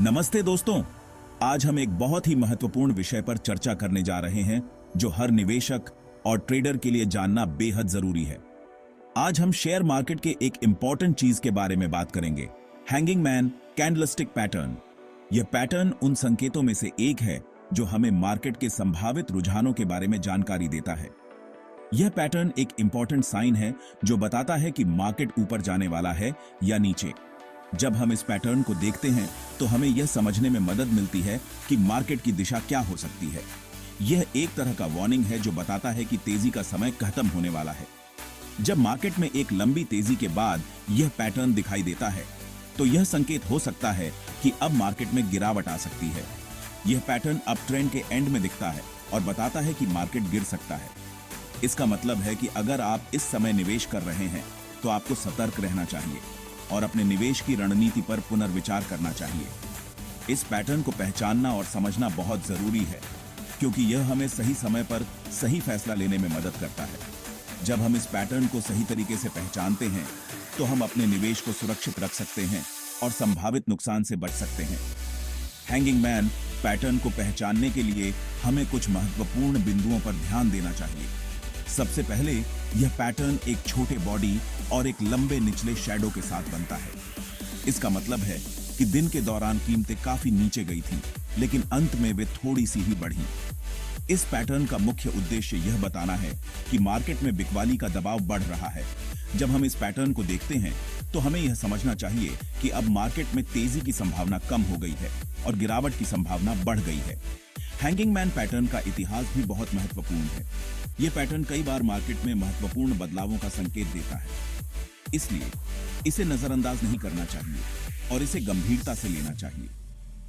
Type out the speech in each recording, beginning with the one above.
नमस्ते दोस्तों। आज हम एक बहुत ही महत्वपूर्ण विषय पर चर्चा करने जा रहे हैं जो हर निवेशक और ट्रेडर के लिए जानना बेहद जरूरी है। आज हम शेयर मार्केट के एक इंपॉर्टेंट चीज के बारे में बात करेंगे, हैंगिंग मैन कैंडलस्टिक पैटर्न। यह पैटर्न उन संकेतों में से एक है जो हमें मार्केट के संभावित रुझानों के बारे में जानकारी देता है। यह पैटर्न एक इंपॉर्टेंट साइन है जो बताता है कि मार्केट ऊपर जाने वाला है या नीचे। जब हम इस पैटर्न को देखते हैं तो हमें यह समझने में मदद मिलती है कि मार्केट की दिशा क्या हो सकती है। यह एक तरह का वार्निंग है जो बताता है कि तेजी का समय खत्म होने वाला है। जब मार्केट में एक लंबी तेजी के बाद यह पैटर्न दिखाई देता है तो यह संकेत हो सकता है कि अब मार्केट में गिरावट आ सकती है। यह पैटर्न अप ट्रेंड के एंड में दिखता है और बताता है कि मार्केट गिर सकता है। इसका मतलब है कि अगर आप इस समय निवेश कर रहे हैं तो आपको सतर्क रहना चाहिए और अपने निवेश की रणनीति पर पुनर्विचार करना चाहिए। इस पैटर्न को पहचानना और समझना बहुत जरूरी है क्योंकि यह हमें सही समय पर सही फैसला लेने में मदद करता है। जब हम इस पैटर्न को सही तरीके से पहचानते हैं तो हम अपने निवेश को सुरक्षित रख सकते हैं और संभावित नुकसान से बच सकते हैं। हैंगिंग मैन पैटर्न को पहचानने के लिए हमें कुछ महत्वपूर्ण बिंदुओं पर ध्यान देना चाहिए। सबसे पहले, यह पैटर्न एक छोटे बॉडी और एक लंबे निचले शैडो के साथ बनता है। इसका मतलब है कि दिन के दौरान कीमतें काफी नीचे गई थीं, लेकिन अंत में वे थोड़ी सी ही बढ़ीं। इस पैटर्न का मुख्य उद्देश्य यह बताना है कि मार्केट में बिकवाली का दबाव बढ़ रहा है। जब हम इस पैटर्न को देखते हैं तो हमें यह समझना चाहिए कि अब मार्केट में तेजी की संभावना कम हो गई है और गिरावट की संभावना बढ़ गई है। हैंगिंग मैन पैटर्न का इतिहास भी बहुत महत्वपूर्ण है। यह पैटर्न कई बार मार्केट में महत्वपूर्ण बदलावों का संकेत देता है, इसलिए इसे नजरअंदाज नहीं करना चाहिए और इसे गंभीरता से लेना चाहिए।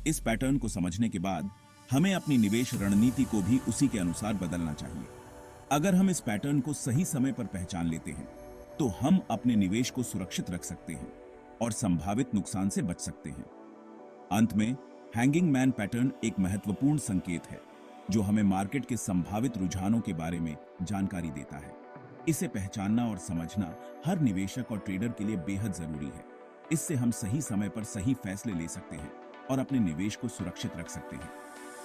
इस पैटर्न को समझने के बाद हमें अपनी निवेश रणनीति को भी उसी के अनुसार बदलना चाहिए। अगर हम इस पैटर्न को सही समय पर पहचान लेते हैं तो हम अपने निवेश को सुरक्षित रख सकते हैं और संभावित नुकसान से बच सकते हैं। अंत में, हैंगिंग मैन पैटर्न एक महत्वपूर्ण संकेत है जो हमें मार्केट के संभावित रुझानों के बारे में जानकारी देता है। इसे पहचानना और समझना हर निवेशक और ट्रेडर के लिए बेहद जरूरी है। इससे हम सही समय पर सही फैसले ले सकते हैं और अपने निवेश को सुरक्षित रख सकते हैं।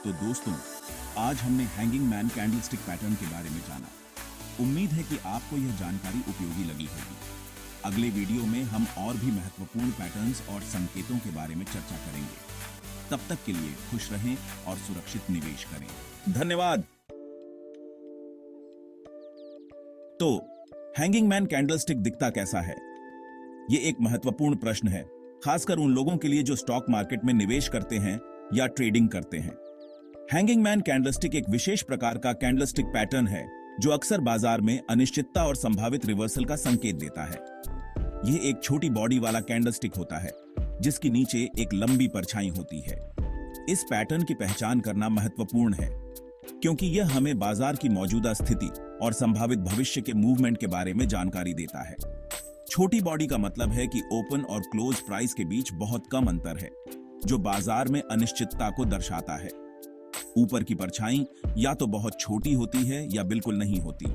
तो दोस्तों, आज हमने हैंगिंग मैन कैंडलस्टिक पैटर्न के बारे में जाना। उम्मीद है कि आपको यह जानकारी उपयोगी लगी होगी। अगले वीडियो में हम और भी महत्वपूर्ण पैटर्न्स और संकेतों के बारे में चर्चा करेंगे। तब तक के लिए खुश रहें और सुरक्षित निवेश करें। धन्यवाद। तो हैंगिंग मैन कैंडलस्टिक दिखता कैसा है? यह एक महत्वपूर्ण प्रश्न है, खासकर उन लोगों के लिए जो स्टॉक मार्केट में निवेश करते हैं या ट्रेडिंग करते हैं। हैंगिंग मैन कैंडलस्टिक एक विशेष प्रकार का कैंडलस्टिक पैटर्न है जो अक्सर बाजार में अनिश्चितता और संभावित रिवर्सल का संकेत देता है। यह एक छोटी बॉडी वाला कैंडलस्टिक होता है जिसके नीचे एक लंबी परछाई होती है। इस पैटर्न की पहचान करना महत्वपूर्ण है क्योंकि यह हमें बाजार की मौजूदा स्थिति और संभावित भविष्य के मूवमेंट के बारे में जानकारी देता है। छोटी बॉडी का मतलब है कि ओपन और क्लोज प्राइस के बीच बहुत कम अंतर है, जो बाजार में अनिश्चितता को दर्शाता है। ऊपर की परछाई या तो बहुत छोटी होती है या बिल्कुल नहीं होती।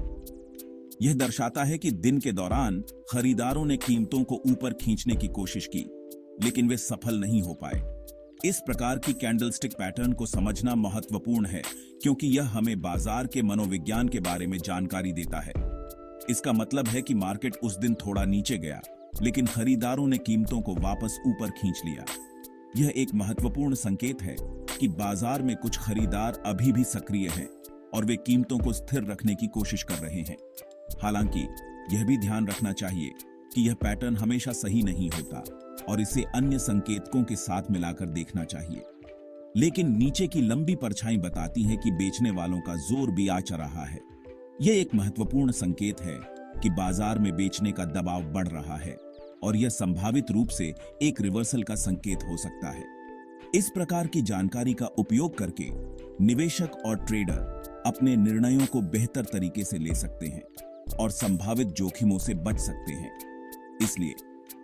यह दर्शाता है कि दिन के दौरान खरीदारों ने कीमतों को ऊपर खींचने की कोशिश की, लेकिन वे सफल नहीं हो पाए। इस प्रकार की कैंडलस्टिक पैटर्न को समझना महत्वपूर्ण है क्योंकि यह हमें बाजार के मनोविज्ञान के बारे में जानकारी देता है। इसका मतलब है कि मार्केट उस दिन थोड़ा नीचे गया, लेकिन खरीदारों ने कीमतों को वापस ऊपर खींच लिया। यह एक महत्वपूर्ण संकेत है कि बाजार में कुछ खरीदार अभी भी सक्रिय हैं और वे कीमतों को स्थिर रखने की कोशिश कर रहे हैं। हालांकि यह भी ध्यान रखना चाहिए कि यह पैटर्न हमेशा सही नहीं होता और इसे अन्य संकेतकों के साथ मिलाकर देखना चाहिए। लेकिन नीचे की लंबी परछाई बताती है कि बेचने वालों का जोर भी आ रहा है। यह एक महत्वपूर्ण संकेत है कि बाजार में बेचने का दबाव बढ़ रहा है और यह संभावित रूप से एक रिवर्सल का संकेत हो सकता है। इस प्रकार की जानकारी का उपयोग करके निवेशक और ट्रेडर अपने निर्णयों को बेहतर तरीके से ले सकते हैं और संभावित जोखिमों से बच सकते हैं। इसलिए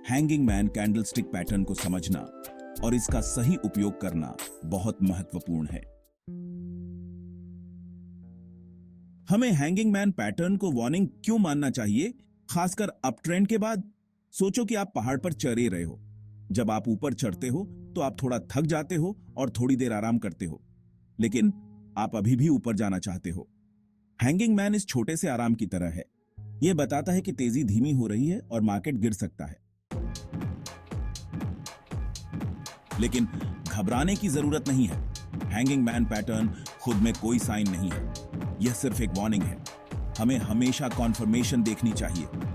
हैंगिंग मैन कैंडलस्टिक पैटर्न को समझना और इसका सही उपयोग करना बहुत महत्वपूर्ण है। हमें हैंगिंग मैन पैटर्न को वार्निंग क्यों मानना चाहिए, खासकर अप ट्रेंड के बाद? सोचो कि आप पहाड़ पर चढ़ रहे हो। जब आप ऊपर चढ़ते हो तो तो आप थोड़ा थक जाते हो और थोड़ी देर आराम करते हो, लेकिन आप अभी भी ऊपर जाना चाहते हो। हैंगिंग मैन इस छोटे से आराम की तरह है। यह बताता है कि तेजी धीमी हो रही है और मार्केट गिर सकता है, लेकिन घबराने की जरूरत नहीं है। हैंगिंग मैन पैटर्न खुद में कोई साइन नहीं है, यह सिर्फ एक वार्निंग है। हमें हमेशा कॉन्फर्मेशन देखनी चाहिए।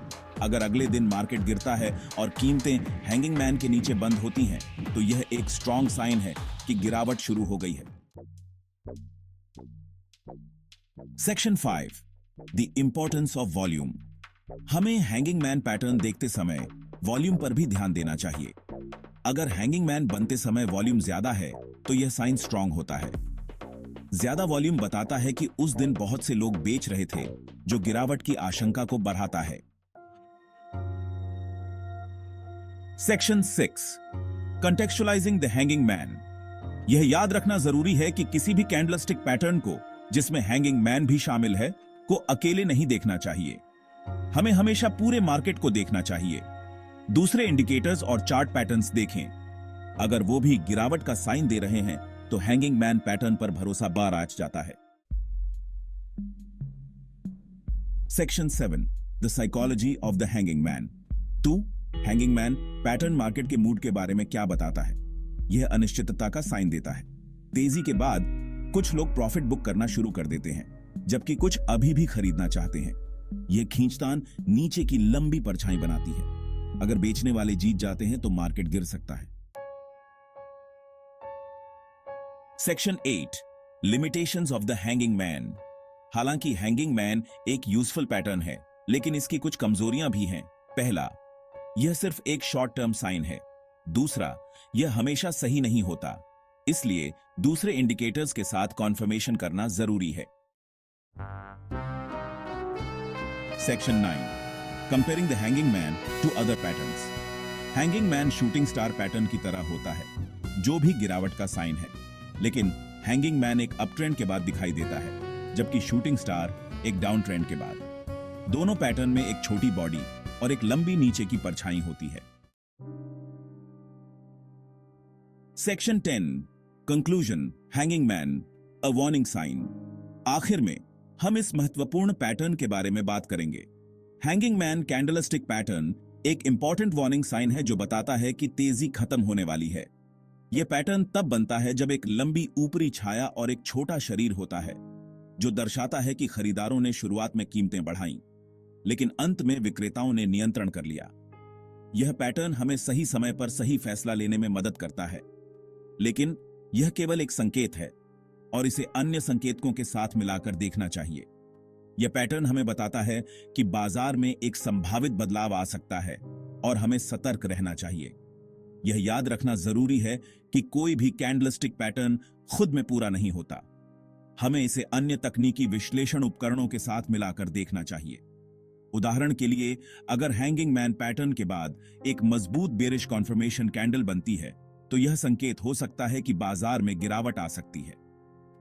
अगर अगले दिन मार्केट गिरता है और कीमतें हैंगिंग मैन के नीचे बंद होती हैं, तो यह एक स्ट्रॉन्ग साइन है कि गिरावट शुरू हो गई है। Section 5, the importance of volume. हमें हैंगिंग मैन पैटर्न देखते समय वॉल्यूम पर भी ध्यान देना चाहिए। अगर हैंगिंग मैन बनते समय वॉल्यूम ज्यादा है, तो यह साइन स्ट्रॉन्ग होता है। ज्यादा वॉल्यूम बताता है कि उस दिन बहुत से लोग बेच रहे थे, जो गिरावट की आशंका को बढ़ाता है। Section 6, contextualising the hanging man. यह याद रखना जरूरी है कि किसी भी कैंडलस्टिक पैटर्न को, जिसमें हैंगिंग मैन भी शामिल है, को अकेले नहीं देखना चाहिए। हमें हमेशा पूरे मार्केट को देखना चाहिए। दूसरे इंडिकेटर्स और चार्ट पैटर्न्स देखें। अगर वो भी गिरावट का साइन दे रहे हैं, तो हैंगिंग मैन पैटर्न पर भरोसा बाज जाता है। Section 7, the psychology of the hanging man. 2, hanging man pattern market के मूड के बारे में क्या बताता है? यह अनिश्चितता का साइन देता है। तेजी के बाद कुछ लोग प्रॉफिट बुक करना शुरू कर देते हैं, जबकि कुछ अभी भी खरीदना चाहते हैं। यह खींचतान नीचे की लंबी परछाई बनाती है। अगर बेचने वाले जीत जाते हैं, तो मार्केट गिर सकता है। Section 8, limitations of the hanging man. हालांकि हैंगिंग मैन एक यूजफुल पैटर्न है, लेकिन इसकी कुछ कमजोरियां भी हैं। पहला, यह सिर्फ एक शॉर्ट टर्म साइन है। दूसरा, यह हमेशा सही नहीं होता, इसलिए दूसरे इंडिकेटर्स के साथ कॉन्फर्मेशन करना जरूरी है। Section 9, comparing the hanging man to other patterns. Hanging man shooting star pattern की तरह होता है, जो भी गिरावट का साइन है, लेकिन हैंगिंग मैन एक अप ट्रेंड के बाद दिखाई देता है, जबकि शूटिंग स्टार एक डाउन ट्रेंड के बाद। दोनों पैटर्न में एक छोटी बॉडी और एक लंबी नीचे की परछाई होती है। Section 10, conclusion, hanging man, a warning sign. आखिर में हम इस महत्वपूर्ण पैटर्न के बारे में बात करेंगे। हैंगिंग मैन कैंडलस्टिक पैटर्न एक इंपॉर्टेंट वार्निंग साइन है, जो बताता है कि तेजी खत्म होने वाली है। यह पैटर्न तब बनता है जब एक लंबी ऊपरी छाया और एक छोटा शरीर होता है, जो दर्शाता है कि खरीदारों ने शुरुआत में कीमतें बढ़ाईं, लेकिन अंत में विक्रेताओं ने नियंत्रण कर लिया। यह पैटर्न हमें सही समय पर सही फैसला लेने में मदद करता है, लेकिन यह केवल एक संकेत है और इसे अन्य संकेतों के साथ मिलाकर देखना चाहिए। यह पैटर्न हमें बताता है कि बाजार में एक संभावित बदलाव आ सकता है और हमें सतर्क रहना चाहिए। यह याद रखना जरूरी है कि कोई भी कैंडलस्टिक पैटर्न खुद में पूरा नहीं होता। हमें इसे अन्य तकनीकी विश्लेषण उपकरणों के साथ मिलाकर देखना चाहिए। उदाहरण के लिए, अगर हैंगिंग मैन पैटर्न के बाद एक मजबूत बेरिश कॉन्फर्मेशन कैंडल बनती है, तो यह संकेत हो सकता है कि बाजार में गिरावट आ सकती है।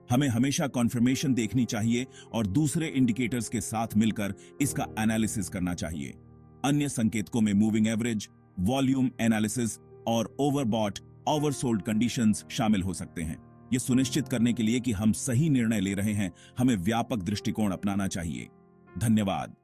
हमें हमेशा कॉन्फर्मेशन देखनी चाहिए और दूसरे इंडिकेटर्स के साथ मिलकर इसका एनालिसिस करना चाहिए। अन्य संकेतकों में मूविंग एवरेज, वॉल्यूम एनालिसिस और ओवरबॉट, ओवरसोल्ड कंडीशंस शामिल हो सकते हैं। यह सुनिश्चित करने के लिए कि हम सही निर्णय ले रहे हैं, हमें व्यापक दृष्टिकोण अपनाना चाहिए। धन्यवाद।